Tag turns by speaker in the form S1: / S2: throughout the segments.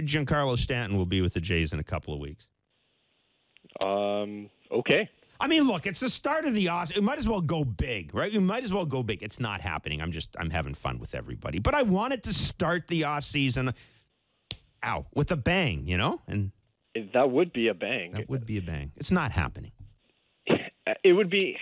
S1: Giancarlo Stanton will be with the Jays in a couple of weeks.
S2: Okay.
S1: I mean, look, it's the start of the off. It might as well go big, right? You might as well go big. It's not happening. I'm having fun with everybody. But I wanted to start the offseason, with a bang, And
S2: that would be a bang.
S1: That would be a bang. It's not happening.
S2: It would be.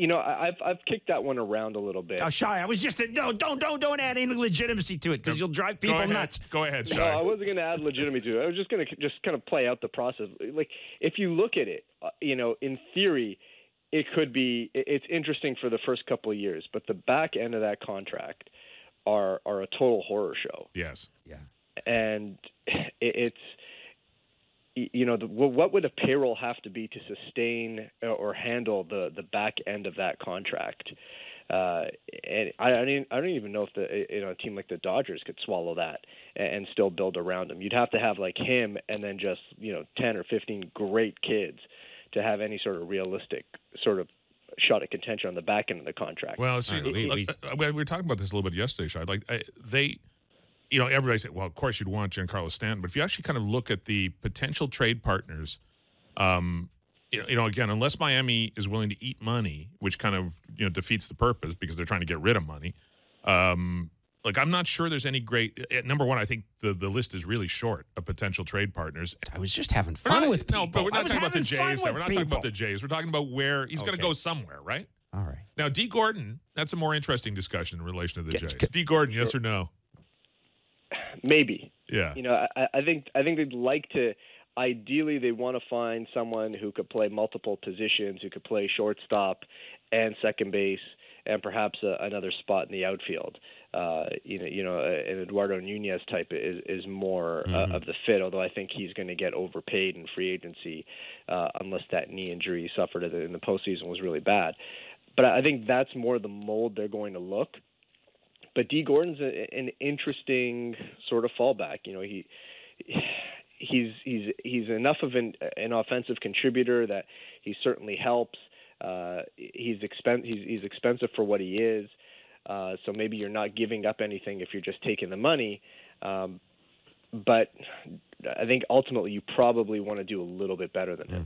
S2: I've kicked that one around a little bit.
S1: Oh, Shi, I was just no, don't add any legitimacy to it because you'll drive people nuts.
S3: Go ahead, Shi.
S2: No, I wasn't going to add legitimacy to it. I was just going to kind of play out the process. Like, if you look at it, in theory, it could be. It's interesting for the first couple of years, but the back end of that contract are a total horror show.
S3: Yes.
S1: Yeah.
S2: And it's. What would a payroll have to be to sustain or handle the back end of that contract? And I don't even know if a team like the Dodgers could swallow that and still build around him. You'd have to have like him and then just 10 or 15 great kids to have any sort of realistic sort of shot at contention on the back end of the contract.
S3: Well, see, we were talking about this a little bit yesterday, Shi. Everybody said, well, of course you'd want Giancarlo Stanton, but if you actually kind of look at the potential trade partners, again, unless Miami is willing to eat money, which kind of defeats the purpose because they're trying to get rid of money. I'm not sure there's any great. Number one, I think the list is really short of potential trade partners.
S1: I was just having fun with people.
S3: No, but we're not talking about the Jays. We're not
S1: talking
S3: about the Jays. We're talking about where he's going to go somewhere, right?
S1: All right.
S3: Now, Dee Gordon, that's a more interesting discussion in relation to the Jays. Dee Gordon, yes or no?
S2: Maybe.
S3: Yeah.
S2: I think they'd like to. Ideally, they want to find someone who could play multiple positions, who could play shortstop and second base, and perhaps another spot in the outfield. An Eduardo Nunez type is more of the fit. Although I think he's going to get overpaid in free agency unless that knee injury he suffered in the postseason was really bad. But I think that's more the mold they're going to look. But Dee Gordon's an interesting sort of fallback. He's enough of an offensive contributor that he certainly helps. He's expensive for what he is. So maybe you're not giving up anything if you're just taking the money. But I think ultimately you probably want to do a little bit better than him.